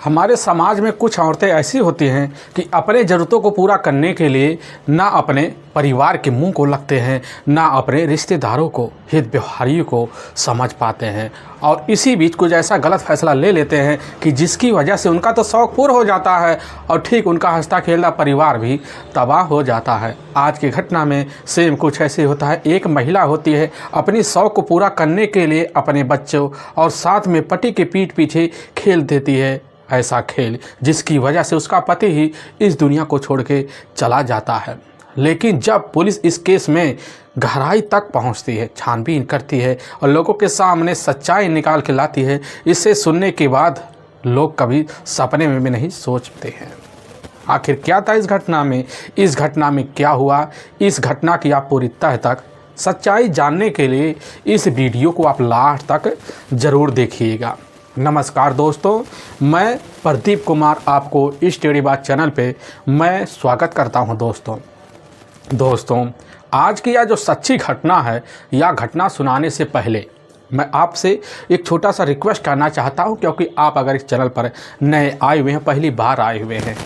हमारे समाज में कुछ औरतें ऐसी होती हैं कि अपने ज़रूरतों को पूरा करने के लिए ना अपने परिवार के मुंह को लगते हैं, ना अपने रिश्तेदारों को, हित व्यवहारियों को समझ पाते हैं और इसी बीच कुछ ऐसा गलत फैसला ले लेते हैं कि जिसकी वजह से उनका तो शौक़ पूरा हो जाता है और ठीक उनका हंसता खेलता परिवार भी तबाह हो जाता है। आज की घटना में सेम कुछ ऐसे होता है। एक महिला होती है, अपनी शौक़ को पूरा करने के लिए अपने बच्चों और साथ में पति के पीठ पीछे खेल देती है ऐसा खेल जिसकी वजह से उसका पति ही इस दुनिया को छोड़ के चला जाता है। लेकिन जब पुलिस इस केस में गहराई तक पहुंचती है, छानबीन करती है और लोगों के सामने सच्चाई निकाल के लाती है, इसे सुनने के बाद लोग कभी सपने में भी नहीं सोचते हैं आखिर क्या था इस घटना में क्या हुआ। इस घटना की आप पूरी तह तक सच्चाई जानने के लिए इस वीडियो को आप लास्ट तक ज़रूर देखिएगा। नमस्कार दोस्तों, मैं प्रदीप कुमार आपको इस टेढ़ी बात चैनल पे मैं स्वागत करता हूं। दोस्तों आज की यह जो सच्ची घटना है, यह घटना सुनाने से पहले मैं आपसे एक छोटा सा रिक्वेस्ट करना चाहता हूं, क्योंकि आप अगर इस चैनल पर नए आए हुए हैं, पहली बार आए हुए हैं,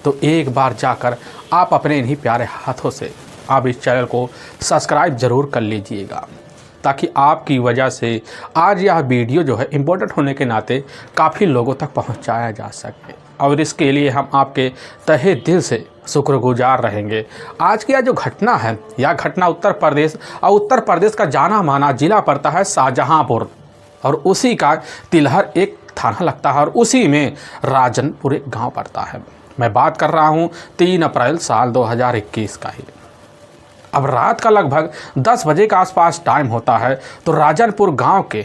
तो एक बार जाकर आप अपने इन्हीं प्यारे हाथों से आप इस चैनल को सब्सक्राइब ज़रूर कर लीजिएगा, ताकि आपकी वजह से आज यह वीडियो जो है इम्पोर्टेंट होने के नाते काफ़ी लोगों तक पहुंचाया जा सके और इसके लिए हम आपके तहे दिल से शुक्रगुजार रहेंगे। आज की यह जो घटना है, यह घटना उत्तर प्रदेश का जाना माना ज़िला पड़ता है शाहजहांपुर और उसी का तिलहर एक थाना लगता है और उसी में राजनपुर एक गाँव पड़ता है। मैं बात कर रहा हूँ 3 अप्रैल साल 2021 का ही। अब रात का लगभग 10 बजे के आसपास टाइम होता है तो राजनपुर गांव के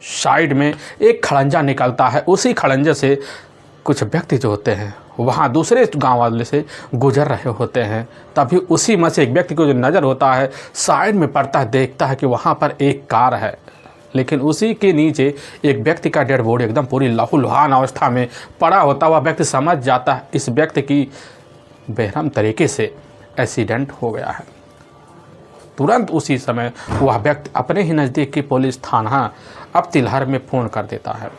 साइड में एक खड़ंजा निकलता है। उसी खड़ंजे से कुछ व्यक्ति जो होते हैं वहां दूसरे गांव वाले से गुजर रहे होते हैं। तभी उसी में से एक व्यक्ति को जो नज़र होता है, साइड में पड़ता है, देखता है कि वहां पर एक कार है, लेकिन उसी के नीचे एक व्यक्ति का डेड बॉडी एकदम पूरी लहूलुहान अवस्था में पड़ा होता हुआ व्यक्ति समझ जाता है इस व्यक्ति की बेरहम तरीके से एक्सीडेंट हो गया है। तुरंत उसी समय वह व्यक्ति अपने ही नज़दीक की पुलिस थाना अब तिलहर में फ़ोन कर देता है।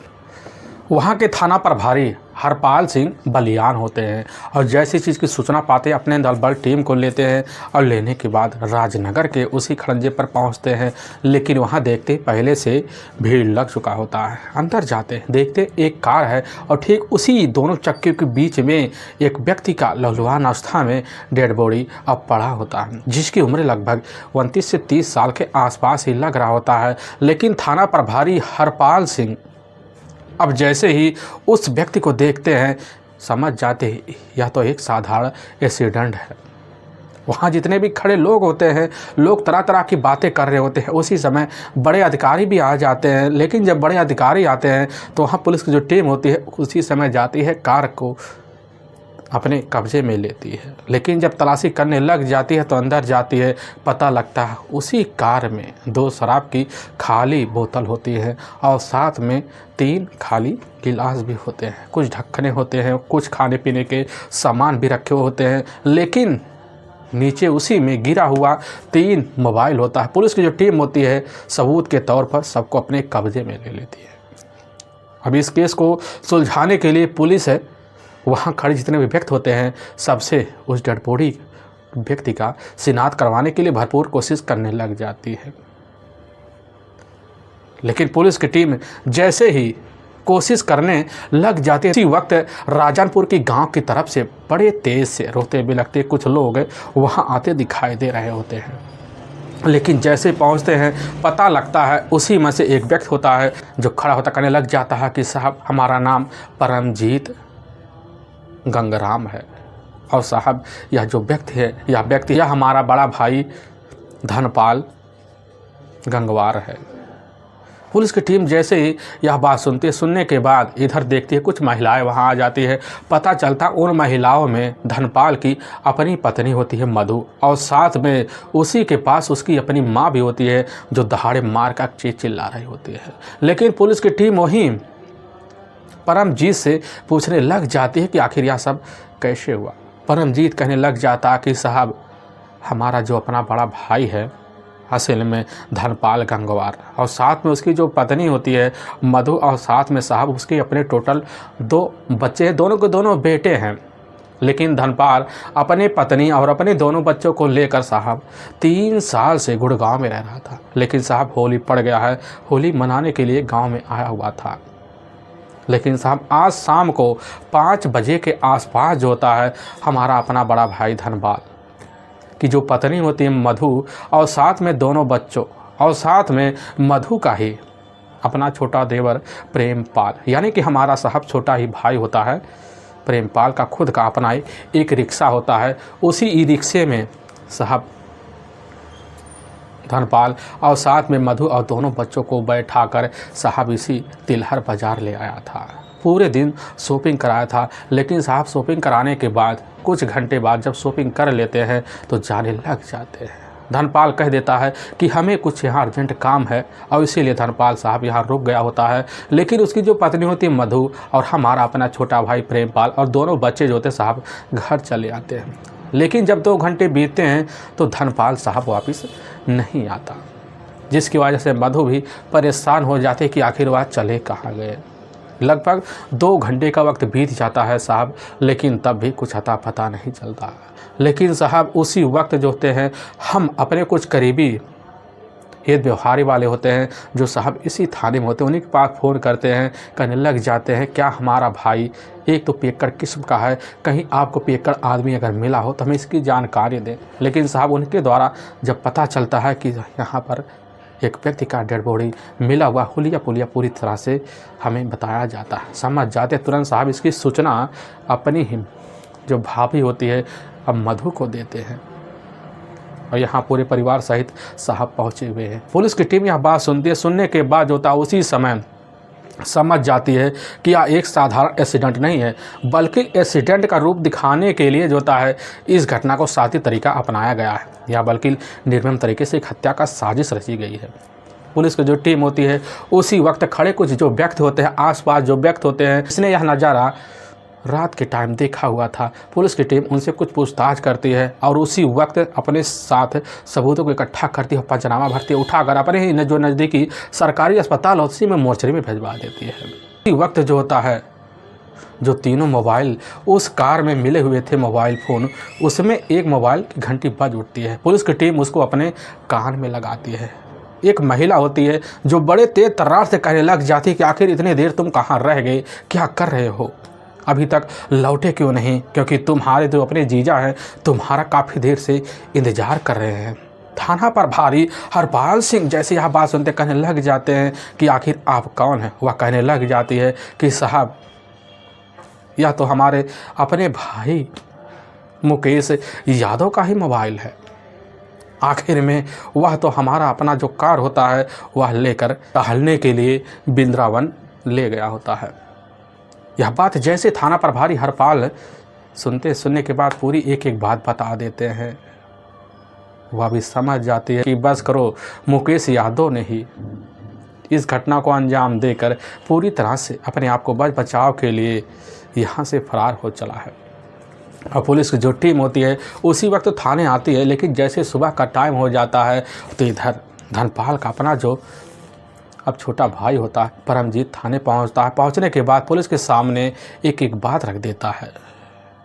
वहाँ के थाना प्रभारी हरपाल सिंह बलियान होते हैं और जैसी चीज़ की सूचना पाते अपने दल बल टीम को लेते हैं और लेने के बाद राजनगर के उसी खड़ंजे पर पहुँचते हैं। लेकिन वहाँ देखते पहले से भीड़ लग चुका होता है। अंदर जाते देखते एक कार है और ठीक उसी दोनों चक्के के बीच में एक व्यक्ति का लहूलुहान अवस्था में डेड बॉडी अब पड़ा होता है, जिसकी उम्र लगभग 29 से 30 साल के आसपास ही लग रहा होता है। लेकिन थाना प्रभारी हरपाल सिंह अब जैसे ही उस व्यक्ति को देखते हैं समझ जाते हैं यह तो एक साधारण एक्सीडेंट है। वहाँ जितने भी खड़े लोग होते हैं, लोग तरह तरह की बातें कर रहे होते हैं। उसी समय बड़े अधिकारी भी आ जाते हैं, लेकिन जब बड़े अधिकारी आते हैं तो वहाँ पुलिस की जो टीम होती है उसी समय जाती है, कार को अपने कब्जे में लेती है। लेकिन जब तलाशी करने लग जाती है तो अंदर जाती है, पता लगता है उसी कार में 2 शराब की खाली बोतल होती है और साथ में 3 खाली गिलास भी होते हैं, कुछ ढक्कने होते हैं, कुछ खाने पीने के सामान भी रखे हुए होते हैं। लेकिन नीचे उसी में गिरा हुआ 3 मोबाइल होता है। पुलिस की जो टीम होती है सबूत के तौर पर सबको अपने कब्जे में ले लेती है। अब इस केस को सुलझाने के लिए पुलिस है वहाँ खड़े जितने भी व्यक्ति होते हैं सबसे उस डेड बॉडी व्यक्ति का शिनाख्त करवाने के लिए भरपूर कोशिश करने लग जाती है। लेकिन पुलिस की टीम जैसे ही कोशिश करने लग जाती है, उसी वक्त राजनपुर की गांव की तरफ से बड़े तेज से रोते बिलखते कुछ लोग वहां आते दिखाई दे रहे होते हैं। लेकिन जैसे पहुंचते हैं पता लगता है उसी में से एक व्यक्ति होता है जो खड़ा होता कहने लग जाता है कि साहब हमारा नाम परमजीत गंगराम है और साहब यह जो व्यक्ति है हमारा बड़ा भाई धनपाल गंगवार है। पुलिस की टीम जैसे ही यह बात सुनने के बाद इधर देखती है, कुछ महिलाएं वहां आ जाती है। पता चलता उन महिलाओं में धनपाल की अपनी पत्नी होती है मधु और साथ में उसी के पास उसकी अपनी माँ भी होती है जो दहाड़े मार का चिल्ला रही होती है। लेकिन पुलिस की टीम वहीं परमजीत से पूछने लग जाती है कि आखिर यह सब कैसे हुआ। परमजीत कहने लग जाता कि साहब हमारा जो अपना बड़ा भाई है असल में धनपाल गंगवार, और साथ में उसकी जो पत्नी होती है मधु, और साथ में साहब उसके अपने टोटल 2 बच्चे हैं, दोनों के दोनों बेटे हैं। लेकिन धनपाल अपने पत्नी और अपने दोनों बच्चों को लेकर साहब 3 साल से गुड़गांव में रह रहा था। लेकिन साहब होली पड़ गया है, होली मनाने के लिए गांव में आया हुआ था। लेकिन साहब आज शाम को 5 बजे के आसपास जो होता है हमारा अपना बड़ा भाई धनपाल की जो पत्नी होती है मधु, और साथ में दोनों बच्चों, और साथ में मधु का ही अपना छोटा देवर प्रेमपाल, यानी कि हमारा साहब छोटा ही भाई होता है प्रेमपाल का खुद का अपना एक रिक्शा होता है। उसी ई रिक्शे में साहब धनपाल और साथ में मधु और दोनों बच्चों को बैठाकर साहब इसी तिलहर बाज़ार ले आया था। पूरे दिन शॉपिंग कराया था। लेकिन साहब शॉपिंग कराने के बाद कुछ घंटे बाद जब शॉपिंग कर लेते हैं तो जाने लग जाते हैं। धनपाल कह देता है कि हमें कुछ यहाँ अर्जेंट काम है, और इसीलिए धनपाल साहब यहाँ रुक गया होता है। लेकिन उसकी जो पत्नी होती है मधु और हमारा अपना छोटा भाई प्रेमपाल और दोनों बच्चे जो होते साहब घर चले आते हैं। लेकिन जब 2 घंटे बीतते हैं तो धनपाल साहब वापस नहीं आता, जिसकी वजह से मधु भी परेशान हो जाते कि आखिर वह चले कहाँ गए। लगभग 2 घंटे का वक्त बीत जाता है साहब, लेकिन तब भी कुछ अता पता नहीं चलता। लेकिन साहब उसी वक्त जो होते हैं हम अपने कुछ करीबी हित व्यवहारी वाले होते हैं जो साहब इसी थाने में होते हैं, उन्हीं के पास फ़ोन करते हैं, कहने लग जाते हैं क्या हमारा भाई एक तो पियक्कड़ किस्म का है, कहीं आपको पियक्कड़ आदमी अगर मिला हो तो हमें इसकी जानकारी दें। लेकिन साहब उनके द्वारा जब पता चलता है कि यहाँ पर एक व्यक्ति का डेड बॉडी मिला हुआ, हुलिया पुलिया पूरी तरह से हमें बताया जाता है। समझ जाते तुरंत साहब इसकी सूचना अपनी ही जो भाभी होती है अब मधु को देते हैं, और यहाँ पूरे परिवार सहित साहब पहुँचे हुए हैं। पुलिस की टीम यह बात सुनती है। सुनने के बाद जो होता है उसी समय समझ जाती है कि यह एक साधारण एक्सीडेंट नहीं है, बल्कि एक्सीडेंट का रूप दिखाने के लिए जो होता है इस घटना को साथी तरीका अपनाया गया है, या बल्कि निर्मम तरीके से एक हत्या का साजिश रची गई है। पुलिस की जो टीम होती है उसी वक्त खड़े कुछ जो व्यक्ति होते हैं, आसपास जो व्यक्ति होते हैं, इसने यह नज़ारा रात के टाइम देखा हुआ था। पुलिस की टीम उनसे कुछ पूछताछ करती है और उसी वक्त अपने साथ सबूतों को इकट्ठा करती है, पंचनामा भरती है, उठाकर अपने ही जो नज़दीकी सरकारी अस्पताल उसी में मोर्चरी में भिजवा देती है। उसी वक्त जो होता है जो तीनों मोबाइल उस कार में मिले हुए थे मोबाइल फ़ोन, उसमें एक मोबाइल की घंटी बज उठती है। पुलिस की टीम उसको अपने कान में लगाती है। एक महिला होती है जो बड़े तेज तर्रार से कहने लग जाती है कि आखिर इतनी देर तुम कहाँ रह गए, क्या कर रहे हो, अभी तक लौटे क्यों नहीं, क्योंकि तुम्हारे जो अपने जीजा हैं तुम्हारा काफ़ी देर से इंतज़ार कर रहे हैं। थाना प्रभारी हरपाल सिंह जैसे यह बात सुनते कहने लग जाते हैं कि आखिर आप कौन हैं। वह कहने लग जाती है कि साहब यह तो हमारे अपने भाई मुकेश यादव का ही मोबाइल है। आखिर में वह तो हमारा अपना जो कार होता है वह लेकर टहलने के लिए बिंद्रावन ले गया होता है। यह बात जैसे थाना प्रभारी हरपाल सुनने के बाद पूरी एक एक बात बता देते हैं। वह भी समझ जाती है कि बस करो, मुकेश यादव ने ही इस घटना को अंजाम देकर पूरी तरह से अपने आप को बचाव के लिए यहाँ से फरार हो चला है। और पुलिस की जो टीम होती है उसी वक्त तो थाने आती है। लेकिन जैसे सुबह का टाइम हो जाता है तो इधर धनपाल का अपना जो अब छोटा भाई होता है परमजीत थाने पहुंचता है। पहुंचने के बाद पुलिस के सामने एक एक बात रख देता है,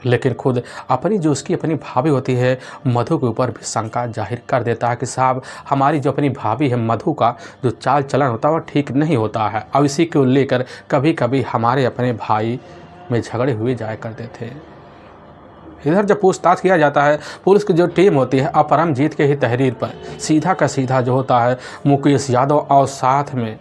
लेकिन खुद अपनी जो उसकी अपनी भाभी होती है मधु के ऊपर भी शंका जाहिर कर देता है कि साहब हमारी जो अपनी भाभी है मधु का जो चाल चलन होता है वह ठीक नहीं होता है, और इसी को लेकर कभी कभी हमारे अपने भाई में झगड़े हुए जाया करते थे। इधर जब पूछताछ किया जाता है पुलिस की जो टीम होती है परमजीत के ही तहरीर पर सीधा का सीधा जो होता है मुकेश यादव और साथ में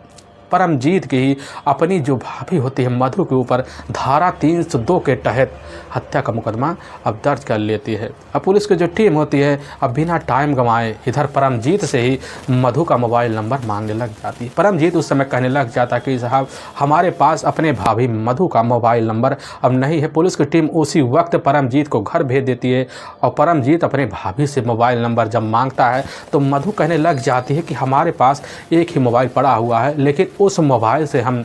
परमजीत की ही अपनी जो भाभी होती है मधु के ऊपर धारा 302 के तहत हत्या का मुकदमा अब दर्ज कर लेती है। अब पुलिस की जो टीम होती है अब बिना टाइम गंवाए इधर परमजीत से ही मधु का मोबाइल नंबर मांगने लग जाती है। परमजीत उस समय कहने लग जाता कि साहब हमारे पास अपने भाभी मधु का मोबाइल नंबर अब नहीं है। पुलिस की टीम उसी वक्त परमजीत को घर भेज देती है, और परमजीत अपने भाभी से मोबाइल नंबर जब मांगता है तो मधु कहने लग जाती है कि हमारे पास एक ही मोबाइल पड़ा हुआ है, लेकिन उस मोबाइल से हम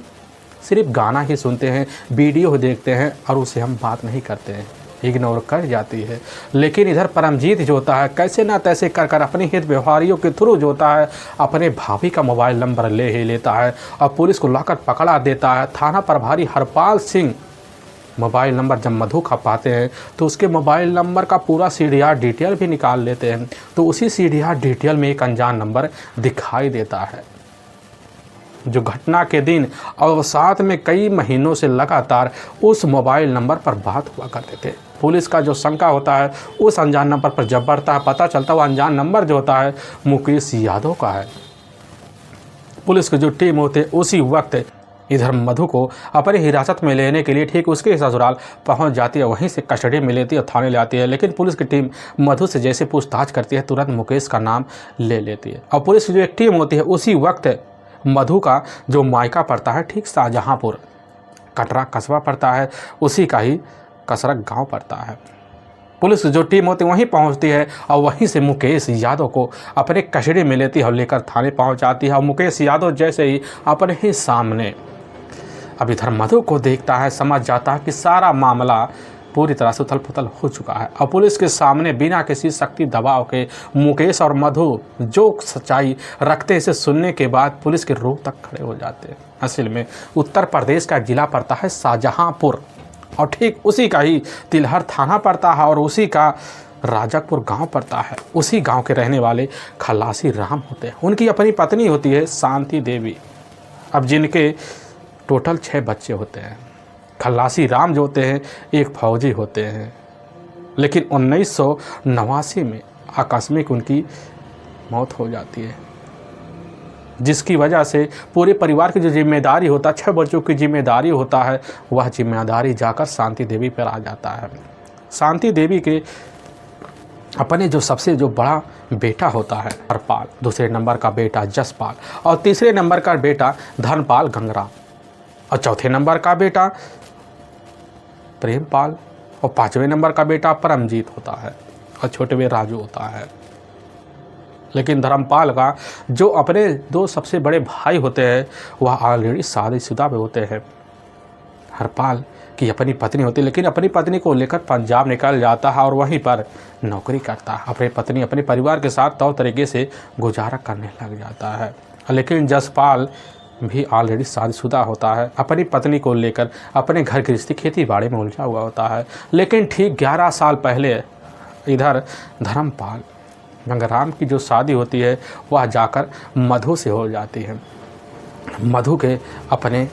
सिर्फ गाना ही सुनते हैं, वीडियो देखते हैं और उससे हम बात नहीं करते हैं। इग्नोर कर जाती है। लेकिन इधर परमजीत जो होता है कैसे ना तैसे कर कर अपने हित व्यवहारियों के थ्रू जो होता है अपने भाभी का मोबाइल नंबर ले ही लेता है और पुलिस को लाकर पकड़ा देता है। थाना प्रभारी हरपाल सिंह मोबाइल नंबर जब मधु का पाते हैं तो उसके मोबाइल नंबर का पूरा CDR डिटेल भी निकाल लेते हैं। तो उसी CDR डिटेल में एक अनजान नंबर दिखाई देता है जो घटना के दिन और साथ में कई महीनों से लगातार उस मोबाइल नंबर पर बात हुआ करते थे। पुलिस का जो शंका होता है उस अनजान नंबर पर जब बढ़ता है, पता चलता है वो अनजान नंबर जो होता है मुकेश यादव का है। पुलिस की जो टीम होती है उसी वक्त इधर मधु को अपनी हिरासत में लेने के लिए ठीक उसके ससुराल पहुंच जाती है, वहीं से कस्टडी में लेती है, थाने ले आती है। लेकिन पुलिस की टीम मधु से जैसे पूछताछ करती है तुरंत मुकेश का नाम ले लेती है। और पुलिस की जो एक टीम होती है उसी वक्त मधु का जो मायका पड़ता है ठीक शाहजहांपुर कटरा कस्बा पड़ता है, उसी का ही कसरक गांव पड़ता है। पुलिस जो टीम होती है वहीं पहुंचती है और वहीं से मुकेश यादव को अपने कस्टडी में लेती है और लेकर थाने पहुंच जाती है। और मुकेश यादव जैसे ही अपने ही सामने अब इधर मधु को देखता है, समझ जाता है कि सारा मामला पूरी तरह से उथल पुथल हो चुका है। और पुलिस के सामने बिना किसी शक्ति दबाव के मुकेश और मधु जो सच्चाई रखते इसे सुनने के बाद पुलिस के रूह तक खड़े हो जाते हैं। असल में उत्तर प्रदेश का जिला पड़ता है शाहजहांपुर और ठीक उसी का ही तिलहर थाना पड़ता है और उसी का राजकपुर गांव पड़ता है। उसी गांव के रहने वाले खलासी राम होते हैं। उनकी अपनी पत्नी होती है शांति देवी, अब जिनके टोटल 6 बच्चे होते हैं। खलासी राम जो होते हैं एक फौजी होते हैं, लेकिन 1989 में आकस्मिक उनकी मौत हो जाती है, जिसकी वजह से पूरे परिवार की जो जिम्मेदारी होता है 6 बच्चों की जिम्मेदारी होता है वह जिम्मेदारी जाकर शांति देवी पर आ जाता है। शांति देवी के अपने जो सबसे जो बड़ा बेटा होता है हरपाल, दूसरे नंबर का बेटा जसपाल और तीसरे नंबर का बेटा धनपाल गंगराम और चौथे नंबर का बेटा प्रेमपाल और 5वें नंबर का बेटा परमजीत होता है और छोटे में राजू होता है। लेकिन धर्मपाल का जो अपने 2 सबसे बड़े भाई होते हैं वह ऑलरेडी शादीशुदा में होते हैं। हरपाल की अपनी पत्नी होती है, लेकिन अपनी पत्नी को लेकर पंजाब निकल जाता है और वहीं पर नौकरी करता है। अपनी पत्नी अपने परिवार के साथ तौर तरीके से गुजारा करने लग जाता है। लेकिन जसपाल भी ऑलरेडी शादीशुदा होता है, अपनी पत्नी को लेकर अपने घर गृहस्थी खेती बाड़ी में उलझा हुआ होता है। लेकिन ठीक 11 साल पहले इधर धर्मपाल गंगाराम की जो शादी होती है वह जाकर मधु से हो जाती है। मधु के अपने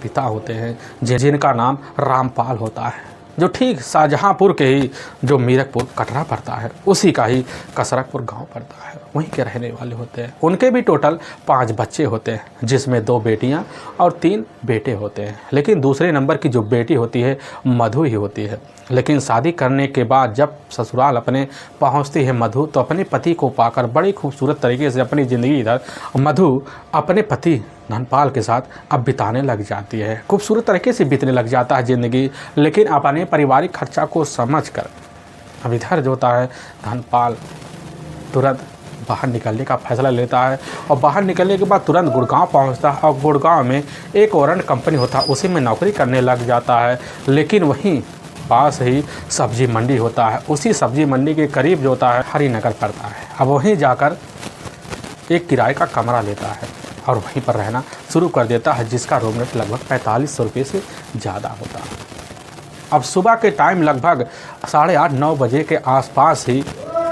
पिता होते हैं जिनका नाम रामपाल होता है, जो ठीक शाहजहांपुर के ही जो मीरकपुर कटरा पड़ता है उसी का ही कसरकपुर गांव पड़ता है, वहीं के रहने वाले होते हैं। उनके भी टोटल 5 बच्चे होते हैं, जिसमें 2 बेटियां और 3 बेटे होते हैं। लेकिन दूसरे नंबर की जो बेटी होती है मधु ही होती है। लेकिन शादी करने के बाद जब ससुराल अपने पहुंचती है मधु तो अपने पति को पाकर बड़ी खूबसूरत तरीके से अपनी ज़िंदगी इधर मधु अपने पति धनपाल के साथ अब बिताने लग जाती है। खूबसूरत तरीके से बीतने लग जाता है ज़िंदगी। लेकिन अपने पारिवारिक खर्चा को समझकर अब इधर जो होता है धनपाल तुरंत बाहर निकलने का फैसला लेता है और बाहर निकलने के बाद तुरंत गुड़गांव पहुंचता है और गुड़गांव में एक वारंट कंपनी होता है उसी में नौकरी करने लग जाता है। लेकिन वहीं पास ही सब्जी मंडी होता है, उसी सब्जी मंडी के करीब जो होता है हरिनगर पड़ता है। अब वहीं जाकर एक किराए का कमरा लेता है और वहीं पर रहना शुरू कर देता है, जिसका रूम रेंट लगभग 4500 रुपये से ज़्यादा होता है। अब सुबह के टाइम लगभग 8:30-9 बजे के आसपास ही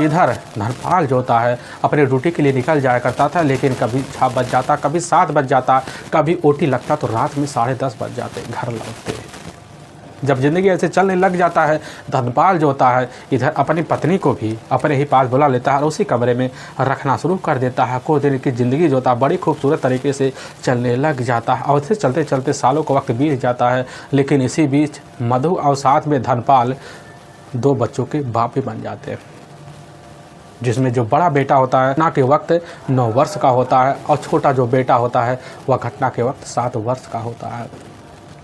इधर धनपाल जो होता है अपने ड्यूटी के लिए निकल जाया करता था। लेकिन कभी 6 बज जाता, कभी 7 बज जाता, कभी ओटी लगता तो रात में 10:30 बज जाते घर लौटते। जब ज़िंदगी ऐसे चलने लग जाता है धनपाल जो होता है इधर अपनी पत्नी को भी अपने ही पास बुला लेता है और उसी कमरे में रखना शुरू कर देता है। कुछ दिन की ज़िंदगी जो होता है बड़ी खूबसूरत तरीके से चलने लग जाता है और इसे चलते चलते सालों का वक्त बीत जाता है। लेकिन इसी बीच मधु और साथ में धनपाल 2 बच्चों के बाप भी बन जाते हैं, जिसमें जो बड़ा बेटा होता है घटना के वक्त 9 वर्ष का होता है और छोटा जो बेटा होता है वह घटना के वक्त 7 वर्ष का होता है।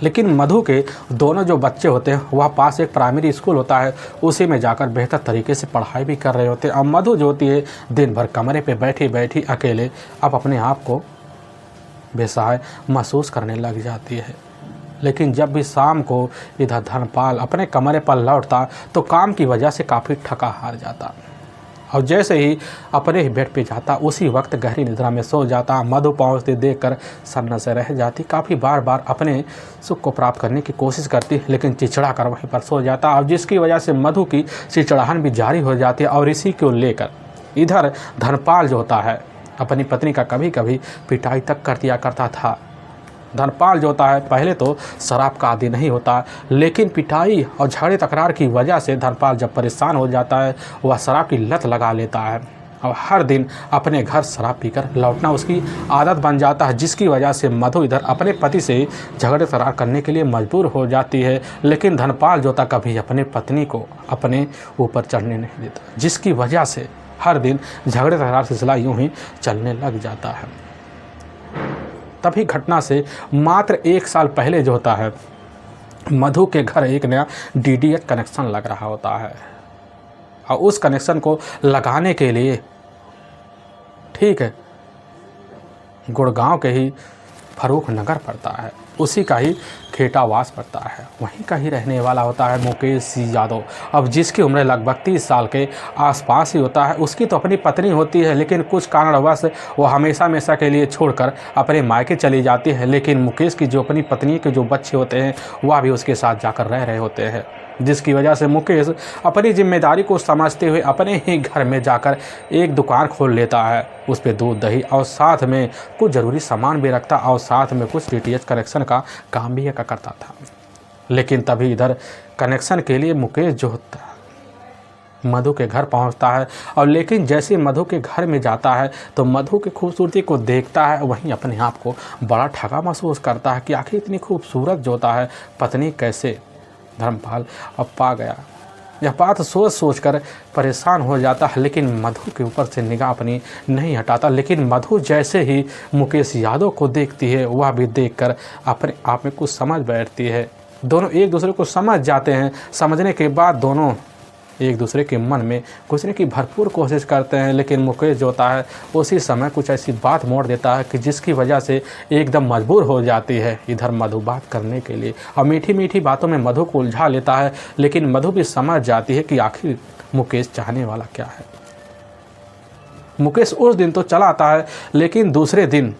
लेकिन मधु के दोनों जो बच्चे होते हैं वह पास एक प्राइमरी स्कूल होता है, उसी में जाकर बेहतर तरीके से पढ़ाई भी कर रहे होते हैं। और मधु जो होती है दिन भर कमरे पे बैठी बैठी अकेले अब अपने आप को बेसहाय महसूस करने लग जाती है। लेकिन जब भी शाम को इधर धर्मपाल अपने कमरे पर लौटता तो काम की वजह से काफ़ी थका हार जाता और जैसे ही अपने ही बेड पे जाता उसी वक्त गहरी निद्रा में सो जाता। मधु पहुँचते देखकर सन्न से रह जाती। काफ़ी बार बार अपने सुख को प्राप्त करने की कोशिश करती लेकिन चिड़चिड़ा कर वहीं पर सो जाता और जिसकी वजह से मधु की चिड़चिड़ाहट भी जारी हो जाती है। और इसी को लेकर इधर धर्मपाल जो होता है अपनी पत्नी का कभी कभी पिटाई तक कर दिया करता था। धर्मपाल जो होता है पहले तो शराब का आदी नहीं होता, लेकिन पिटाई और झगड़े तकरार की वजह से धर्मपाल जब परेशान हो जाता है वह शराब की लत लगा लेता है और हर दिन अपने घर शराब पीकर लौटना उसकी आदत बन जाता है, जिसकी वजह से मधु इधर अपने पति से झगड़े तकरार करने के लिए मजबूर हो जाती है। लेकिन धर्मपाल जो था कभी अपने पत्नी को अपने ऊपर चढ़ने नहीं देता, जिसकी वजह से हर दिन झगड़े तकरार सिलसिला यूँ ही चलने लग जाता है। तभी घटना से मात्र 1 साल पहले जो होता है मधु के घर एक नया DTH कनेक्शन लग रहा होता है और उस कनेक्शन को लगाने के लिए ठीक है गुड़गांव के ही फरूख नगर पड़ता है, उसी का ही खेटावास पड़ता है, वहीं का ही रहने वाला होता है मुकेश सिंह यादव। अब जिसकी उम्र लगभग 30 साल के आसपास ही होता है। उसकी तो अपनी पत्नी होती है लेकिन कुछ कारणवश वो हमेशा हमेशा के लिए छोड़कर अपने मायके चली जाती है। लेकिन मुकेश की जो अपनी पत्नी के जो बच्चे होते हैं वह भी उसके साथ जाकर रह रहे होते हैं, जिसकी वजह से मुकेश अपनी जिम्मेदारी को समझते हुए अपने ही घर में जाकर एक दुकान खोल लेता है। उस पर दूध दही और साथ में कुछ ज़रूरी सामान भी रखता और साथ में कुछ DTH कनेक्शन का काम भी करता था। लेकिन तभी इधर कनेक्शन के लिए मुकेश जो होता है मधु के घर पहुंचता है और लेकिन जैसे मधु के घर में जाता है तो मधु की खूबसूरती को देखता है, वहीं अपने आप को बड़ा ठगा महसूस करता है कि आखिर इतनी खूबसूरत जो होता है पत्नी कैसे धर्मपाल अब पा गया। यह बात सोच सोच कर परेशान हो जाता है, लेकिन मधु के ऊपर से निगाह अपनी नहीं हटाता। लेकिन मधु जैसे ही मुकेश यादव को देखती है वह भी देखकर अपने आप में कुछ समझ बैठती है। दोनों एक दूसरे को समझ जाते हैं। समझने के बाद दोनों एक दूसरे के मन में घुसने की भरपूर कोशिश करते हैं, लेकिन मुकेश जो होता है उसी समय कुछ ऐसी बात मोड़ देता है कि जिसकी वजह से एकदम मजबूर हो जाती है इधर मधु बात करने के लिए और मीठी मीठी बातों में मधु को उलझा लेता है। लेकिन मधु भी समझ जाती है कि आखिर मुकेश चाहने वाला क्या है। मुकेश उस दिन तो चला आता है, लेकिन दूसरे दिन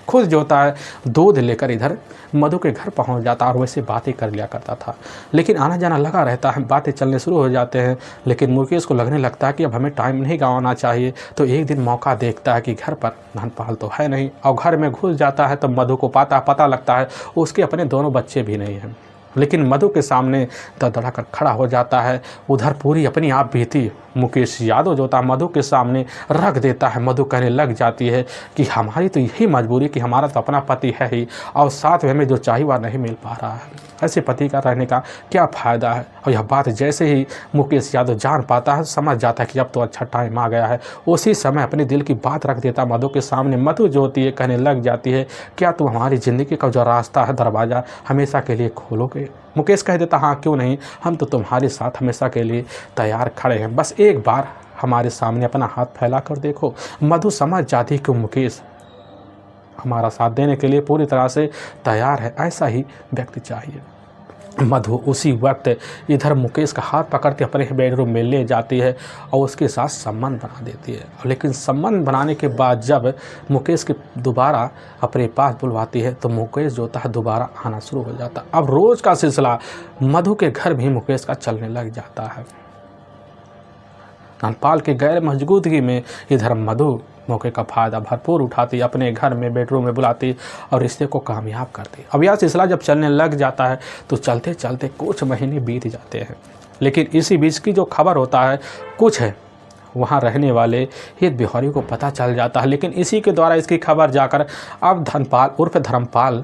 खुद जो होता है दूध लेकर इधर मधु के घर पहुंच जाता और वैसे बातें कर लिया करता था। लेकिन आना जाना लगा रहता है, बातें चलने शुरू हो जाते हैं। लेकिन मुकेश को लगने लगता है कि अब हमें टाइम नहीं गंवाना चाहिए। तो एक दिन मौका देखता है कि घर पर धर्मपाल तो है नहीं और घर में घुस जाता है। तो मधु को पता लगता है उसके अपने दोनों बच्चे भी नहीं हैं। लेकिन मधु के सामने दड़दड़ा कर खड़ा हो जाता है। उधर पूरी अपनी आप बीती मुकेश यादव जो था मधु के सामने रख देता है। मधु कहने लग जाती है कि हमारी तो यही मजबूरी कि हमारा तो अपना पति है ही और साथ में हमें जो चाहिए वह नहीं मिल पा रहा है। ऐसे पति का रहने का क्या फ़ायदा है। और यह बात जैसे ही मुकेश यादव जान पाता है समझ जाता है कि अब तो अच्छा टाइम आ गया है। उसी समय अपने दिल की बात रख देता मधु के सामने। मधु जो होती है कहने लग जाती है क्या तुम हमारी ज़िंदगी का जो रास्ता है दरवाज़ा हमेशा के लिए खोलोगे। मुकेश कह देता हाँ क्यों नहीं, हम तो तुम्हारे साथ हमेशा के लिए तैयार खड़े हैं, बस एक बार हमारे सामने अपना हाथ फैला कर देखो। मधु समझ जाती कि मुकेश हमारा साथ देने के लिए पूरी तरह से तैयार है, ऐसा ही व्यक्ति चाहिए। मधु उसी वक्त इधर मुकेश का हाथ पकड़ के अपने बेडरूम में ले जाती है और उसके साथ संबंध बना देती है। लेकिन संबंध बनाने के बाद जब मुकेश के दोबारा अपने पास बुलवाती है तो मुकेश जो होता है दोबारा आना शुरू हो जाता है। अब रोज़ का सिलसिला मधु के घर भी मुकेश का चलने लग जाता है। धर्मपाल के गैर मौजूदगी में इधर मधु मौके का फ़ायदा भरपूर उठाती, अपने घर में बेडरूम में बुलाती और रिश्ते को कामयाब करती। अब यह सिलसिला जब चलने लग जाता है तो चलते चलते कुछ महीने बीत जाते हैं। लेकिन इसी बीच की जो खबर होता है कुछ है वहाँ रहने वाले हित बिहारी को पता चल जाता है। लेकिन इसी के द्वारा इसकी खबर जाकर अब धर्मपाल उर्फ धर्मपाल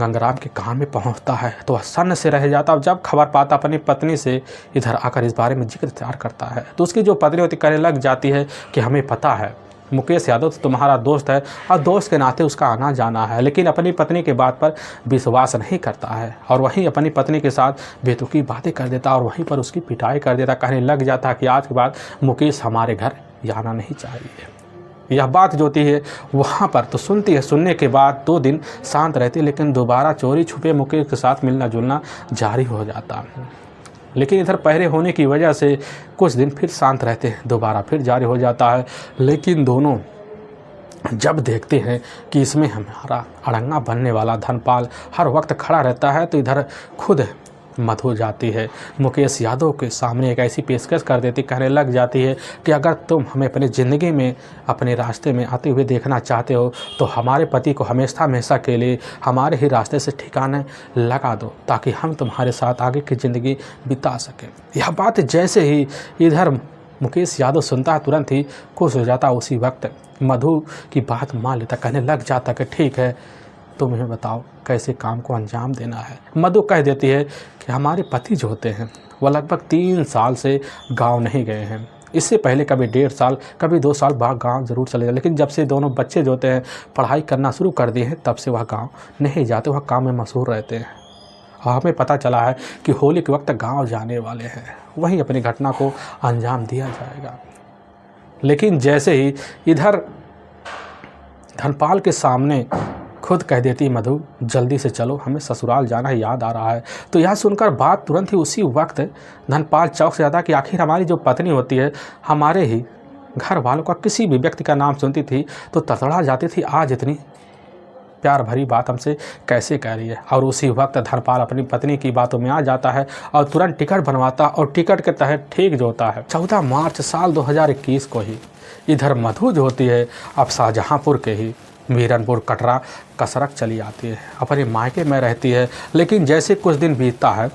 गंगाराम के कान में पहुंचता है तो वह सन्न से रह जाता। अब जब खबर पाता अपनी पत्नी से इधर आकर इस बारे में जिक्र तैयार करता है तो उसकी जो पत्नी होती कहने लग जाती है कि हमें पता है मुकेश यादव तो तुम्हारा दोस्त है और दोस्त के नाते उसका आना जाना है, लेकिन अपनी पत्नी के बात पर विश्वास नहीं करता है और वहीं अपनी पत्नी के साथ बेतुकी बातें कर देता और वहीं पर उसकी पिटाई कर देता। कहने लग जाता कि आज के बाद मुकेश हमारे घर जाना नहीं चाहिए। यह बात जो होती है वहाँ पर तो सुनती है, सुनने के बाद 2 दिन शांत रहती है, लेकिन दोबारा चोरी छुपे मुकेश के साथ मिलना जुलना जारी हो जाता है। लेकिन इधर पहरे होने की वजह से कुछ दिन फिर शांत रहते हैं, दोबारा फिर जारी हो जाता है। लेकिन दोनों जब देखते हैं कि इसमें हमारा अड़ंगा बनने वाला धनपाल हर वक्त खड़ा रहता है, तो इधर खुद मधु जाती है मुकेश यादव के सामने एक ऐसी पेशकश कर देती, कहने लग जाती है कि अगर तुम हमें अपनी ज़िंदगी में अपने रास्ते में आते हुए देखना चाहते हो तो हमारे पति को हमेशा हमेशा के लिए हमारे ही रास्ते से ठिकाने लगा दो, ताकि हम तुम्हारे साथ आगे की ज़िंदगी बिता सकें। यह बात जैसे ही इधर मुकेश यादव सुनता है, तुरंत ही खुश हो जाता। उसी वक्त मधु की बात मान लेता, कहने लग जाता कि ठीक है, तुम हमें बताओ कैसे काम को अंजाम देना है। मधु कह देती है कि हमारे पति जो होते हैं वह लगभग 3 साल से गांव नहीं गए हैं। इससे पहले कभी 1.5 साल, कभी 2 साल बाद गांव ज़रूर चले जाते, लेकिन जब से दोनों बच्चे जो होते हैं पढ़ाई करना शुरू कर दिए हैं, तब से वह गांव नहीं जाते, वह काम में मशहूर रहते हैं। और हमें पता चला है कि होली के वक्त गाँव जाने वाले हैं, वहीं अपनी घटना को अंजाम दिया जाएगा। लेकिन जैसे ही इधर धनपाल के सामने खुद कह देती मधु, जल्दी से चलो, हमें ससुराल जाना है, याद आ रहा है। तो यह सुनकर बात तुरंत ही उसी वक्त धनपाल चौंक से जाता कि आखिर हमारी जो पत्नी होती है, हमारे ही घर वालों का किसी भी व्यक्ति का नाम सुनती थी तो तड़तड़ा जाती थी, आज इतनी प्यार भरी बात हमसे कैसे कह रही है। और उसी वक्त धनपाल अपनी पत्नी की बातों में आ जाता है और तुरंत टिकट बनवाता, और टिकट के तहत ठीक जो होता है 14 मार्च साल 2021 को ही इधर मधु जो होती है अब शाहजहाँपुर के ही मीरनपुर कटरा कसरक चली आती है, अपने मायके में रहती है। लेकिन जैसे कुछ दिन बीतता है,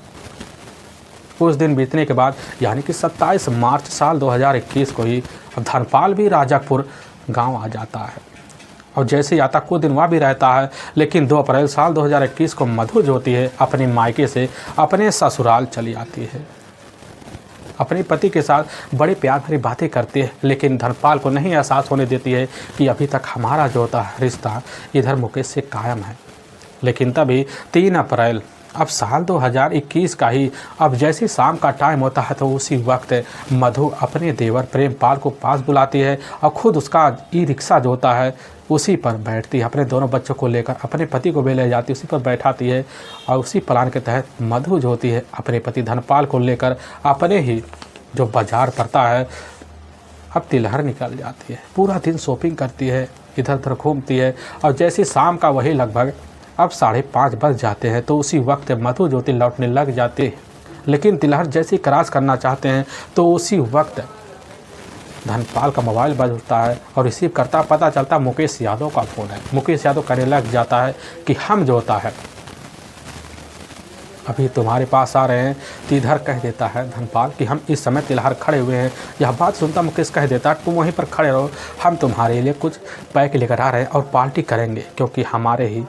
कुछ दिन बीतने के बाद यानी कि 27 मार्च साल 2021 को ही अब धनपाल भी राजापुर गांव आ जाता है। और जैसे ही आता कुछ दिन वहाँ भी रहता है, लेकिन 2 अप्रैल साल 2021 को मधु जो होती है अपने मायके से अपने ससुराल चली आती है। अपने पति के साथ बड़े प्यार भरी बातें करती है, लेकिन धनपाल को नहीं एहसास होने देती है कि अभी तक हमारा जो होता है रिश्ता इधर मुकेश से कायम है। लेकिन तभी 3 अप्रैल अब साल 2021 का ही अब जैसे शाम का टाइम होता है, तो उसी वक्त मधु अपने देवर प्रेमपाल को पास बुलाती है और ख़ुद उसका ई-रिक्शा जो होता है उसी पर बैठती है, अपने दोनों बच्चों को लेकर अपने पति को भी ले जाती है, उसी पर बैठाती है। और उसी प्लान के तहत मधु जो होती है अपने पति धनपाल को लेकर अपने ही जो बाज़ार पड़ता है अब तिलहर निकल जाती है। पूरा दिन शॉपिंग करती है, इधर उधर घूमती है। और जैसे शाम का वही लगभग अब 5:30 बज जाते हैं, तो उसी वक्त मधु जो होती लौटने लग जाती है। लेकिन तिलहर जैसे ही क्रॉस करना चाहते हैं, तो उसी वक्त धनपाल का मोबाइल बज उठता है और रिसीव करता, पता चलता मुकेश यादव का फ़ोन है। मुकेश यादव कहने लग जाता है कि हम जो होता है अभी तुम्हारे पास आ रहे हैं। तो इधर कह देता है धनपाल कि हम इस समय तिलहर खड़े हुए हैं। यह बात सुनता मुकेश कह देता तुम वहीं पर खड़े रहो, हम तुम्हारे लिए कुछ पैक लेकर आ रहे हैं और पार्टी करेंगे, क्योंकि हमारे ही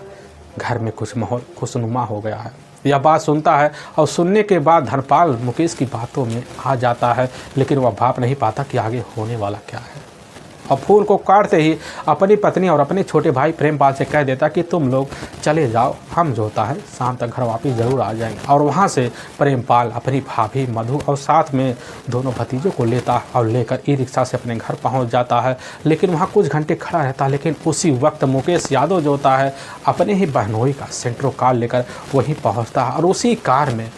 घर में कुछ माहौल खुशनुमा हो गया है। यह बात सुनता है और सुनने के बाद धनपाल मुकेश की बातों में आ जाता है, लेकिन वह भाप नहीं पाता कि आगे होने वाला क्या है। और फ़ोन को काटते ही अपनी पत्नी और अपने छोटे भाई प्रेमपाल से कह देता कि तुम लोग चले जाओ, हम जो होता है शाम तक घर वापस ज़रूर आ जाएंगे। और वहाँ से प्रेमपाल अपनी भाभी मधु और साथ में दोनों भतीजों को लेता और लेकर ई-रिक्शा से अपने घर पहुँच जाता है। लेकिन वहाँ कुछ घंटे खड़ा रहता है, लेकिन उसी वक्त मुकेश यादव जो होता है अपने ही बहनोई का सेंट्रो कार लेकर वहीं पहुँचता है। और उसी कार में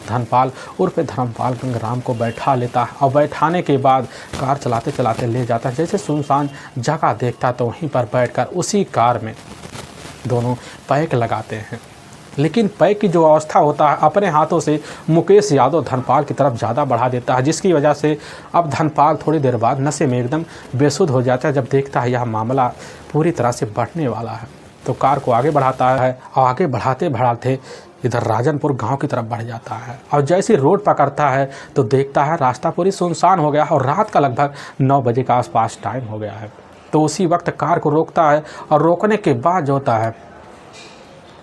धनपाल उर्फ धर्मपाल गंगराम को बैठा लेता है और बैठाने के बाद कार चलाते चलाते ले जाता है। जैसे सुनसान जगह देखता तो वहीं पर बैठकर उसी कार में दोनों पैक लगाते हैं। लेकिन पैक की जो अवस्था होता है अपने हाथों से मुकेश यादव धनपाल की तरफ ज़्यादा बढ़ा देता है, जिसकी वजह से अब धनपाल थोड़ी देर बाद नशे में एकदम बेसुध हो जाता है। जब देखता है यह मामला पूरी तरह से बढ़ने वाला है, तो कार को आगे बढ़ाता है और आगे बढ़ाते बढ़ाते इधर राजनपुर गांव की तरफ बढ़ जाता है। और जैसे रोड पकड़ता है तो देखता है रास्ता पूरी सुनसान हो गया और रात का लगभग 9 बजे का आसपास टाइम हो गया है। तो उसी वक्त कार को रोकता है और रोकने के बाद जो होता है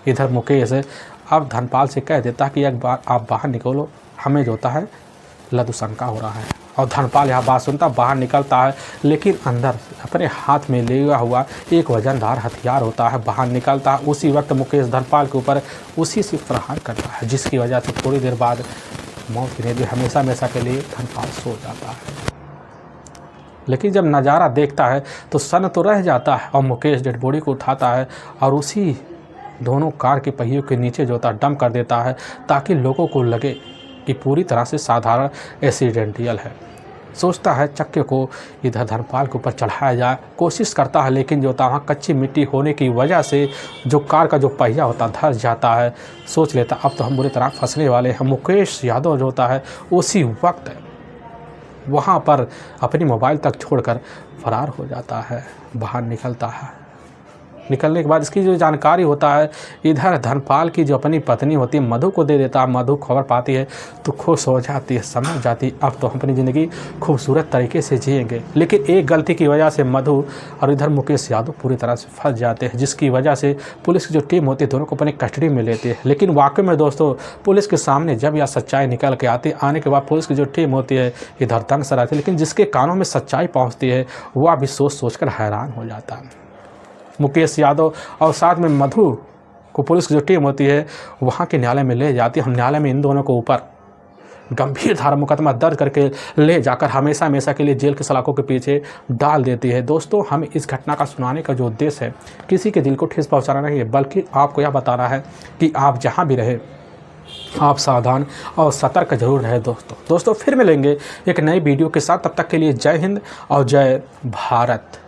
इधर मुकेश अब धनपाल से कह देता कि एक बार आप बाहर निकलो, हमें जो होता है लघुशंका हो रहा है। और धनपाल यह बात सुनता बाहर निकलता है, लेकिन अंदर अपने हाथ में लिया हुआ एक वजनदार हथियार होता है बाहर निकलता है। उसी वक्त मुकेश धनपाल के ऊपर उसी से प्रहार करता है, जिसकी वजह से थोड़ी देर बाद मौत की नींद में हमेशा हमेशा के लिए धनपाल सो जाता है। लेकिन जब नज़ारा देखता है तो सन तो रह जाता है और मुकेश डेड बॉडी को उठाता है और उसी दोनों कार के पहियों के नीचे जो था डंप कर देता है, ताकि लोगों को लगे कि पूरी तरह से साधारण एक्सीडेंटल है। सोचता है चक्के को इधर धर्मपाल के ऊपर चढ़ाया जाए, कोशिश करता है, लेकिन जो था वहाँ कच्ची मिट्टी होने की वजह से जो कार का जो पहिया होता धंस जाता है। सोच लेता अब तो हम बुरी तरह फंसने वाले हैं। मुकेश यादव जो होता है उसी वक्त वहाँ पर अपनी मोबाइल तक छोड़कर फरार हो जाता है, बाहर निकलता है। निकलने के बाद इसकी जो जानकारी होता है इधर धर्मपाल की जो अपनी पत्नी होती है मधु को दे देता है। मधु खबर पाती है तो खुश हो जाती है, समझ जाती है अब तो हम अपनी ज़िंदगी खूबसूरत तरीके से जिएंगे। लेकिन एक गलती की वजह से मधु और इधर मुकेश यादव पूरी तरह से फंस जाते हैं, जिसकी वजह से पुलिस की जो टीम होती है दोनों को अपनी कस्टडी में लेती है। लेकिन वाकई में दोस्तों पुलिस के सामने जब यह सच्चाई निकल के आती है, आने के बाद पुलिस की जो टीम होती है इधर तंग सर आती है, लेकिन जिसके कानों में सच्चाई पहुँचती है वह भी सोच कर हैरान हो जाता है। मुकेश यादव और साथ में मधु को पुलिस की जो टीम होती है वहाँ के न्यायालय में ले जाती है। हम न्यायालय में इन दोनों को ऊपर गंभीर धारा मुकदमा दर्ज करके ले जाकर हमेशा हमेशा के लिए जेल के सलाखों के पीछे डाल देती है। दोस्तों हमें इस घटना का सुनाने का जो उद्देश्य है किसी के दिल को ठेस पहुँचाना नहीं है, बल्कि आपको यह बताना है कि आप जहाँ भी रहे आप सावधान और सतर्क जरूर रहे। दोस्तों फिर मिलेंगे एक नई वीडियो के साथ, तब तक के लिए जय हिंद और जय भारत।